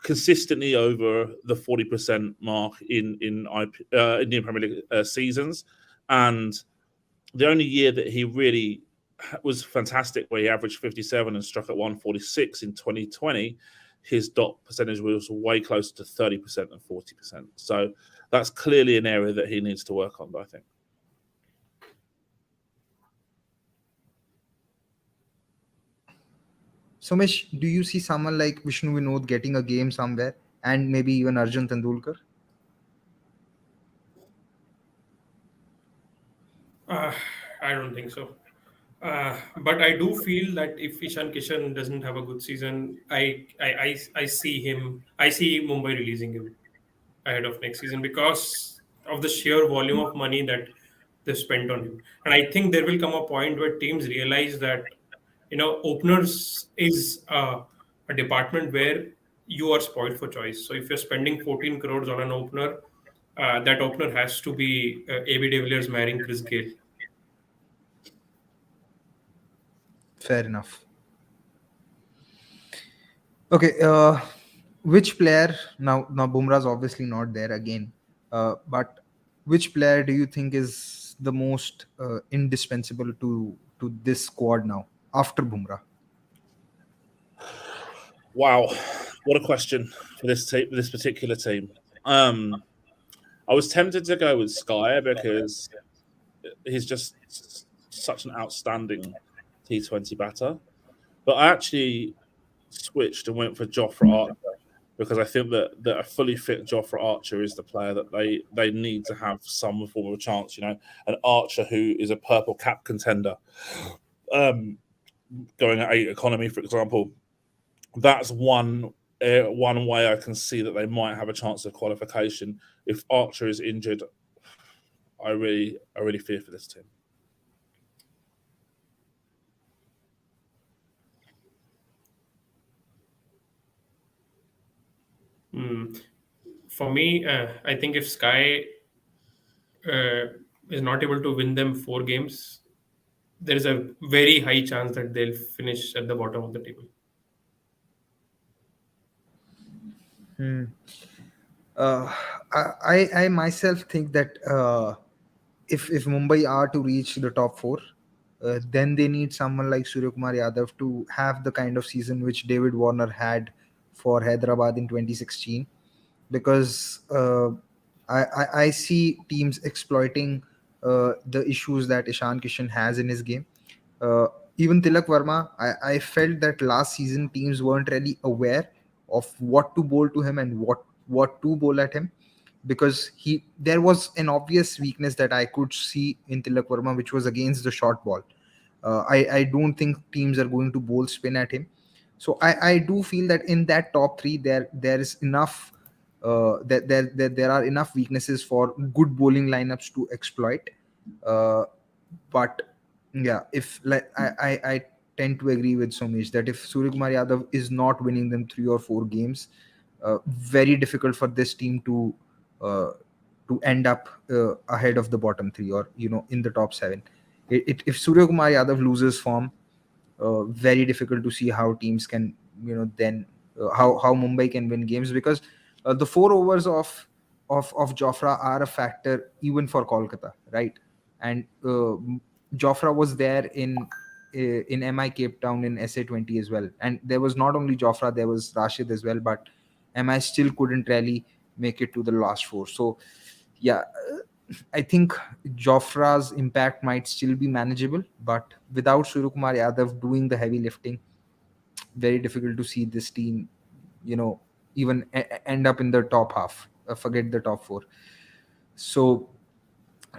consistently over the 40% mark in Indian Premier League seasons, and the only year that he really was fantastic, where he averaged 57 and struck at 146 in 2020, his dot percentage was way closer to 30% and 40%. So that's clearly an area that he needs to work on, I think. Somesh, do you see someone like Vishnu Vinod getting a game somewhere, and maybe even Arjun Tendulkar? Uh, I don't think so. But I do feel that if Ishan Kishan doesn't have a good season, I see him. I see Mumbai releasing him ahead of next season because of the sheer volume of money that they've spent on him. And I think there will come a point where teams realize that openers is a department where you are spoiled for choice. So if you're spending 14 crores on an opener, that opener has to be AB de Villiers marrying Chris Gale. Fair enough. Okay, which player now Bumrah's obviously not there again, but which player do you think is the most indispensable to this squad now after Bumrah? Wow, what a question for this particular team. I was tempted to go with Sky because he's just such an outstanding T20 batter, but I actually switched and went for Jofra Archer because I think that a fully fit Jofra Archer is the player that they need to have some form of a chance. An Archer who is a purple cap contender, going at 8 economy, for example. That's one way I can see that they might have a chance of qualification. If Archer is injured, I really fear for this team. For me, I think if Sky is not able to win them 4 games, there is a very high chance that they'll finish at the bottom of the table. Hmm. I myself think that if Mumbai are to reach the top four, then they need someone like Surya Kumar Yadav to have the kind of season which David Warner had for Hyderabad in 2016, because I see teams exploiting the issues that Ishan Kishan has in his game. Uh, Even Tilak Verma, I felt that last season teams weren't really aware of what to bowl to him and what to bowl at him, because there was an obvious weakness that I could see in Tilak Verma, which was against the short ball. I don't think teams are going to bowl spin at him. So I do feel that in that top three, there is enough, there are enough weaknesses for good bowling lineups to exploit. Uh, but yeah, if like I tend to agree with Somesh that if Surya Kumar Yadav is not winning them 3 or 4 games, very difficult for this team uh, to end up ahead of the bottom three, or in the top seven. If Surya Kumar Yadav loses form, very difficult to see how teams can, then how Mumbai can win games, because the 4 overs of Jofra are a factor even for Kolkata, right? And Jofra was there in MI Cape Town in SA20 as well, and there was not only Jofra, there was Rashid as well, but MI still couldn't really make it to the last four. So yeah, I think Jofra's impact might still be manageable, but without Suryakumar Yadav doing the heavy lifting, very difficult to see this team, you know, even end up in the top half. Forget the top four. So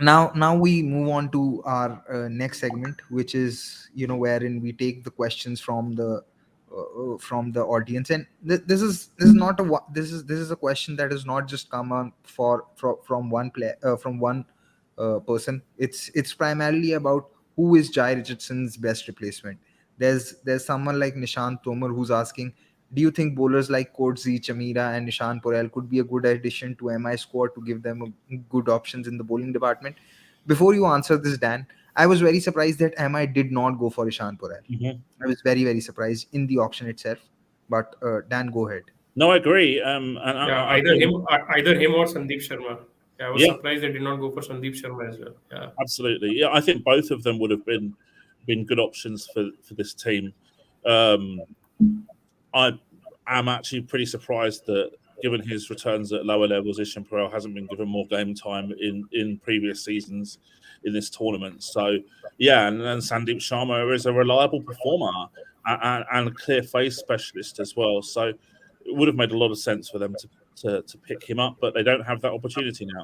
now we move on to our next segment, which is, wherein we take the questions from the audience. And this is not this is a question that has not just come on from one player, from one person. It's primarily about who is Jai Richardson's best replacement. There's someone like Nishant Tomar who's asking, do you think bowlers like Kodzi, Chamira, and Nishan Porel could be a good addition to MI squad to give them good options in the bowling department? Before you answer this, Dan, I was very surprised that MI did not go for Ishan Porel. Mhm. I was very, very surprised in the auction itself. But Dan, go ahead. No, I agree. And Yeah, I think, either him or Sandeep Sharma. Yeah, I was yeah, surprised they did not go for Sandeep Sharma as well. Yeah. absolutely. Yeah, I think both of them would have been good options for this team. Um, I am actually pretty surprised that, given his returns at lower levels, Ishan Perel hasn't been given more game time in previous seasons in this tournament. So yeah, and Sandeep Sharma is a reliable performer and a clear face specialist as well. So it would have made a lot of sense for them to pick him up, but they don't have that opportunity now.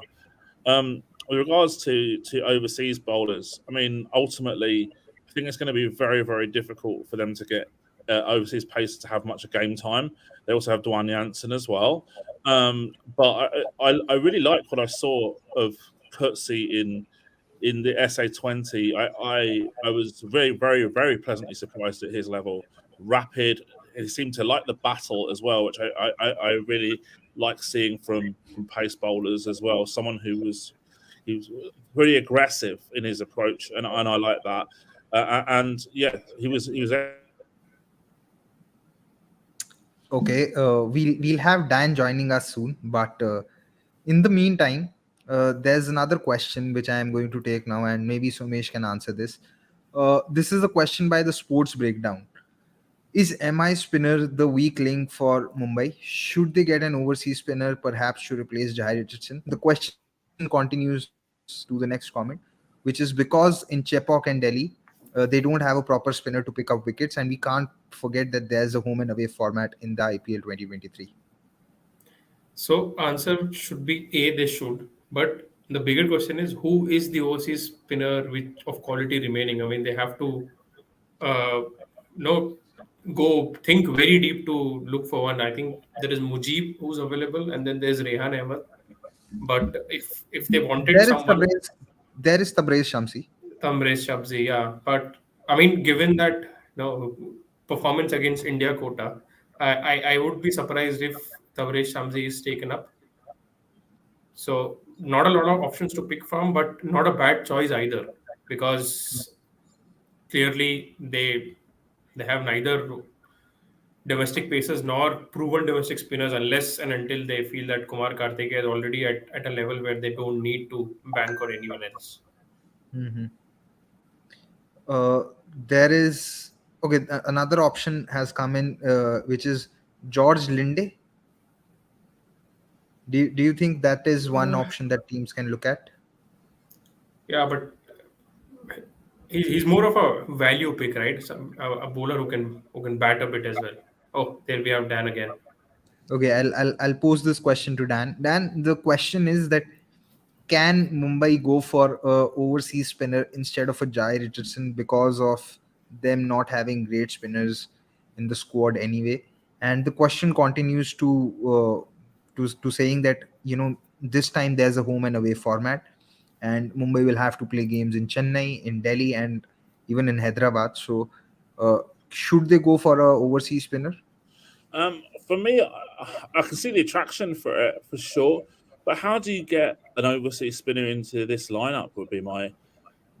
With regards to overseas bowlers, I mean, ultimately, I think it's going to be very, very difficult for them to get overseas pacers to have much of game time. They also have Dwan Janssen as well. But I really like what I saw of Kurtzi in the SA20. I was very, very, very pleasantly surprised at his level. Rapid. He seemed to like the battle as well, which I really like seeing from pace bowlers as well. Someone he was very aggressive in his approach, and I like that. And yeah, he was. Okay, we'll have Dan joining us soon, but in the meantime, there's another question which I am going to take now, and maybe Somesh can answer this. This is a question by the Sports Breakdown. Is MI spinner the weak link for Mumbai? Should they get an overseas spinner, perhaps to replace Jai Richardson? The question continues to the next comment, which is because in Chepauk and Delhi, they don't have a proper spinner to pick up wickets, and we can't forget that there's a home and away format in the IPL 2023. So answer should be A, they should. But the bigger question is who is the overseas spinner with of quality remaining? I mean, they have to uh, no go think very deep to look for one. I think there is Mujib who's available, and then there's Rehan Ahmed. But if they wanted There is someone, Tabrez, there is Tabrez Shamsi. Tamresh Shabzi, yeah. But I mean, given that performance against India quota, I would be surprised if Tamresh Shamsi is taken up. So not a lot of options to pick from, but not a bad choice either, because clearly they have neither domestic pacers nor proven domestic spinners unless and until they feel that Kumar Karthik is already at a level where they don't need to bank on anyone else. Mhm. uh, there is okay. Another option has come in, which is George Linde. Do you think that is one Uh, option that teams can look at? yeah, but he's more of a value pick, right? A bowler who can bat a bit as well. Oh, there we have Dan again. Okay, I'll pose this question to Dan. Dan, the question is that, can Mumbai go for a overseas spinner instead of a Jai Richardson because of them not having great spinners? in the squad anyway. And the question continues to saying that, this time there's a home and away format, and Mumbai will have to play games in Chennai, in Delhi, and even in Hyderabad. So, uh, should they go for a overseas spinner? For me, I can see the attraction for it for sure. But how do you get an overseas spinner into this lineup? Would be my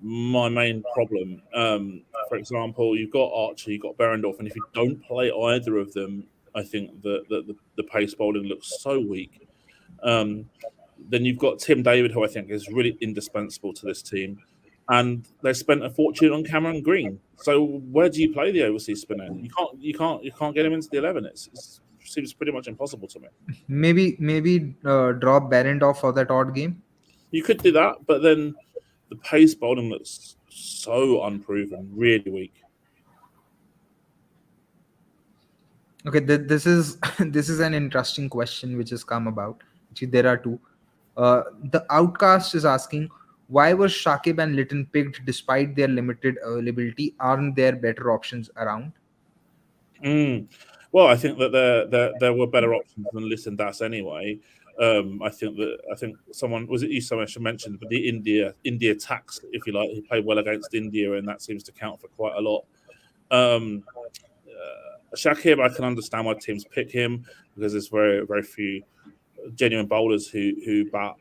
main problem. For example, you've got Archer, you've got Berendorf, and if you don't play either of them, I think the pace bowling looks so weak. Um, then you've got Tim David, who I think is really indispensable to this team, and they spent a fortune on Cameron Green. So where do you play the overseas spinner? You can't get him into the 11. It seems pretty much impossible to me. Maybe drop Barrendorf for that odd game. You could do that, but then the pace bowling looks so unproven, really weak. Okay, this is this is an interesting question which has come about. Actually, there are two. The Outcast is asking, why were Shakib and Litton picked despite their limited availability? Aren't there better options around? Mm. Well, I think that there were better options than Listen Das anyway. I think someone was it you Somesh mentioned, but the India tax, if you like, he played well against India, and that seems to count for quite a lot. Um, Shakib, I can understand why teams pick him because there's very very few genuine bowlers who bat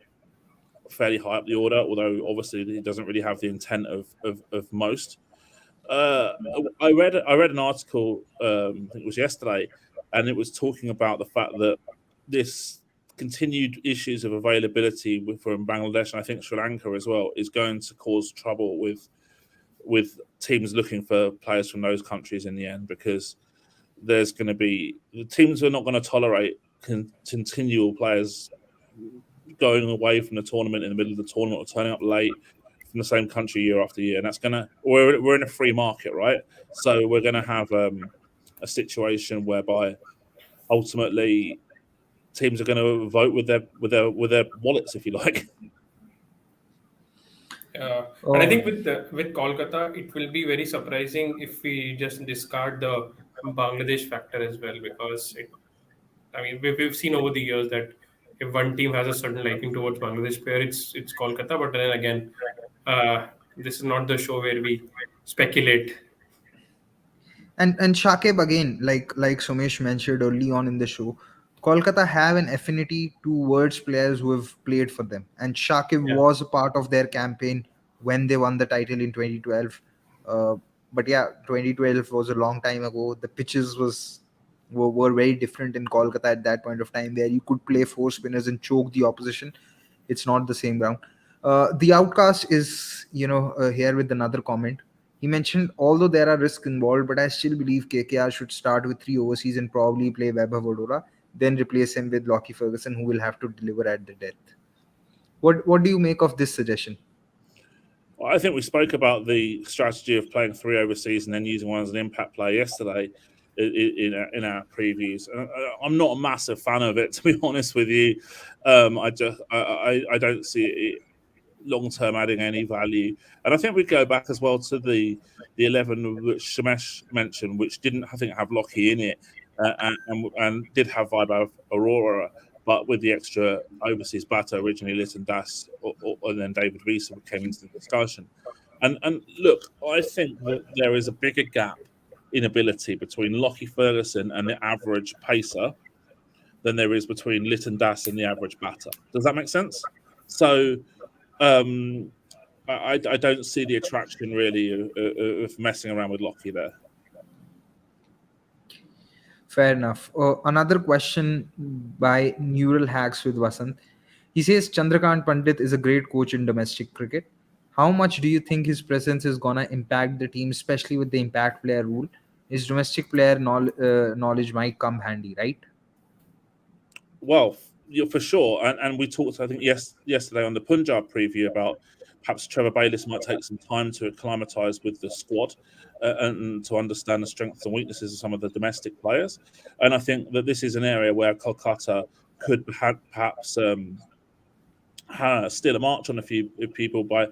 fairly high up the order. Although obviously he doesn't really have the intent of most. Uh, I read an article, I think it was yesterday, and it was talking about the fact that this continued issues of availability from Bangladesh and I think Sri Lanka as well is going to cause trouble with teams looking for players from those countries in the end, because there's going to be the teams are not going to tolerate continual players going away from the tournament in the middle of the tournament or turning up late from the same country year after year, and that's gonna. We're in a free market, right? So we're gonna have a situation whereby ultimately teams are going to vote with their wallets, if you like. And I Oh, think with Kolkata, it will be very surprising if we just discard the Bangladesh factor as well, because I mean, we've seen over the years that if one team has a certain liking towards Bangladesh player, it's Kolkata. But then again, this is not the show where we speculate. and Shakib again, like Somesh mentioned early on in the show, Kolkata have an affinity towards players who have played for them, and Shakib Yeah. was a part of their campaign when they won the title in 2012. Uh, but yeah, 2012 was a long time ago. The pitches were very different in Kolkata at that point of time, where you could play four spinners and choke the opposition. It's not the same ground. The Outcast is, here with another comment. He mentioned, although there are risks involved, but I still believe KKR should start with three overseas and probably play Vaibhav Odora, then replace him with Lockie Ferguson, who will have to deliver at the death. What do you make of this suggestion? I think we spoke about the strategy of playing three overseas and then using one as an impact player yesterday in our previews. I'm not a massive fan of it, to be honest with you. I don't see it long term adding any value. And I think we go back as well to the 11 which Somesh mentioned, which didn't I think have Lockie in it, and did have Vibe Aurora, but with the extra overseas batter originally Lytton Das and then David Wiese came into the discussion. And look, I think that there is a bigger gap in ability between Lockie Ferguson and the average pacer than there is between Lytton Das and the average batter. Does that make sense? So um, I don't see the attraction really of messing around with Lockie there. Fair enough. Another question by Neural Hacks with Vasant. He says Chandrakant Pandit is a great coach in domestic cricket. How much do you think his presence is gonna impact the team, especially with the impact player rule? His domestic player knowledge might come handy, right? Well, yeah, for sure. And we talked, I think, yesterday on the Punjab preview about perhaps Trevor Bayliss might take some time to acclimatise with the squad and to understand the strengths and weaknesses of some of the domestic players. And I think that this is an area where Kolkata could perhaps steal a march on a few people by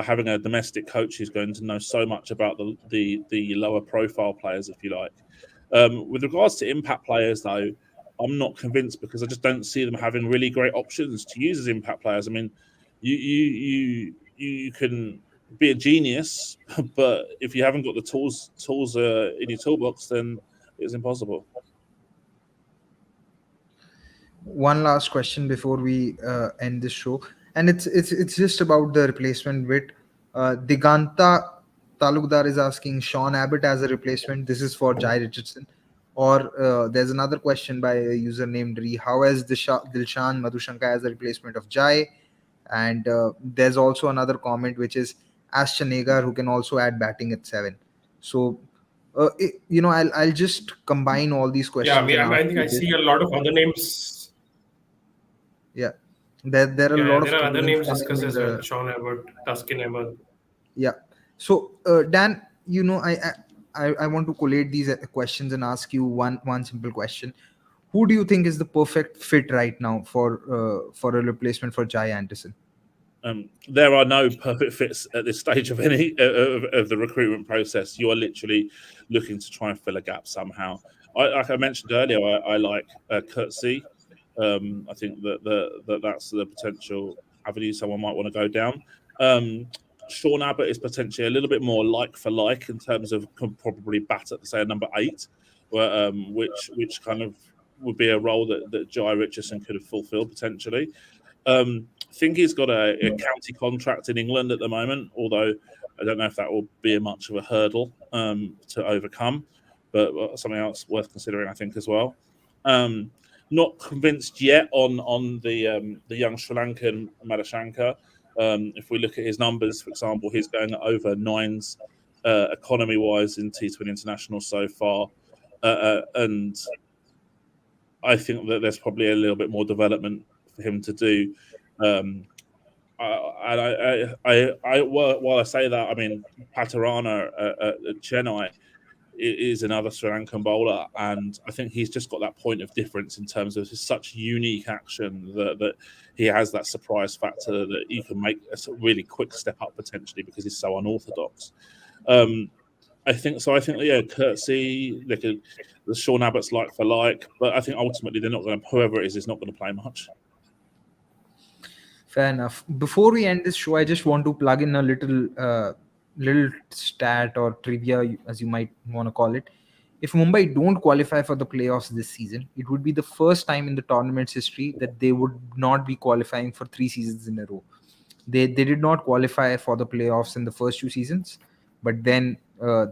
having a domestic coach who's going to know so much about the lower profile players, if you like. With regards to impact players, though, I'm not convinced because I just don't see them having really great options to use as impact players. I mean, you can be a genius, but if you haven't got the tools in your toolbox, then it's impossible. One last question before we end this show, and it's just about the replacement bit. Diganta Talukdar is asking Sean Abbott as a replacement. This is for Jai Richardson. Or there's another question by a user named Ree. How is Dilshan Madhushanka as a replacement of Jai? And there's also another comment which is Ash Chanegar, who can also add batting at 7. So, I'll just combine all these Yeah, I questions mean, and ask I think you I this. see a lot of other names. Yeah, there are a Yeah, lot of there are other complaints names coming discussed in as well. the. Sean Abbott, Tuskin Ahmed. Yeah. So, Dan, I want to collate these questions and ask you one simple question. Who do you think is the perfect fit right now for a replacement for Jai Anderson? There are no perfect fits at this stage of any of the recruitment process. You are literally looking to try and fill a gap somehow. Like I mentioned earlier, I like Kurtzy. I think that's the potential avenue someone might want to go down. Sean Abbott is potentially a little bit more like for like in terms of could probably bat at say a number 8, which kind of would be a role that Jai Richardson could have fulfilled potentially. I think he's got a county contract in England at the moment, although I don't know if that will be much of a hurdle to overcome, but something else worth considering, I think, as well. Not convinced yet on the young Sri Lankan Madhushanka. If we look at his numbers, for example, he's going over 9s economy-wise in T20 International so far, and I think that there's probably a little bit more development for him to do. And while I say that, I mean Patarana at Chennai is another Sri Lankan bowler, and I think he's just got that point of difference in terms of his such unique action that he has that surprise factor that you can make a really quick step up potentially because he's so unorthodox. I think so. I think Kurtzy, the Sean Abbott's like for like, but I think ultimately they're not going to. Whoever it is not going to play much. Fair enough. Before we end this show, I just want to plug in a little stat or trivia, as you might want to call it. If Mumbai don't qualify for the playoffs this season, it would be the first time in the tournament's history that they would not be qualifying for 3 seasons in a row. They did not qualify for the playoffs in the first 2 seasons, but then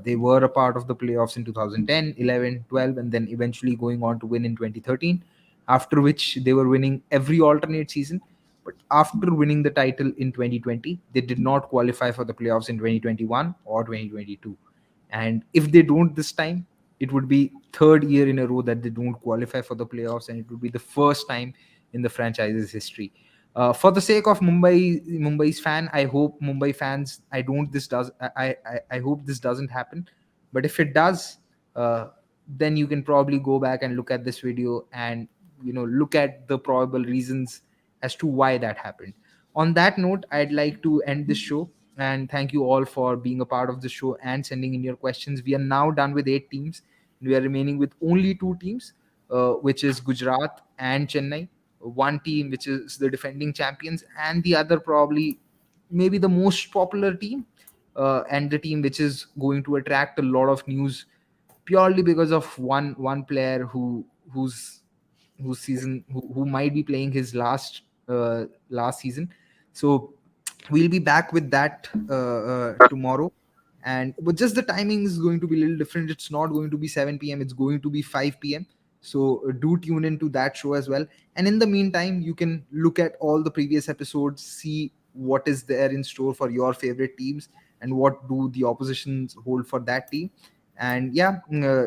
they were a part of the playoffs in 2010, 11, 12, and then eventually going on to win in 2013, after which they were winning every alternate season. But after winning the title in 2020, they did not qualify for the playoffs in 2021 or 2022. And if they don't this time, it would be third year in a row that they don't qualify for the playoffs, and it would be the first time in the franchise's history. For the sake of Mumbai's fan, I hope Mumbai fans, I hope this doesn't happen. But if it does, then you can probably go back and look at this video and look at the probable reasons as to why that happened. On that note, I'd like to end this show and thank you all for being a part of the show and sending in your questions. We are now done with 8 teams. We are remaining with only 2 teams, which is Gujarat and Chennai. One team which is the defending champions, and the other probably maybe the most popular team, and the team which is going to attract a lot of news purely because of one player whose season who might be playing his last season. So we'll be back with that tomorrow, but just the timing is going to be a little different. It's not going to be 7 p.m, it's going to be 5 p.m. So do tune into that show as well. And in the meantime, you can look at all the previous episodes, see what is there in store for your favorite teams and what do the oppositions hold for that team. And yeah,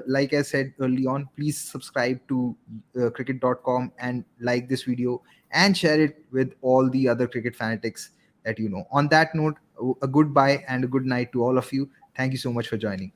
like I said early on, please subscribe to cricket.com and like this video and share it with all the other cricket fanatics that you know. On that note, a goodbye and a good night to all of you. Thank you so much for joining.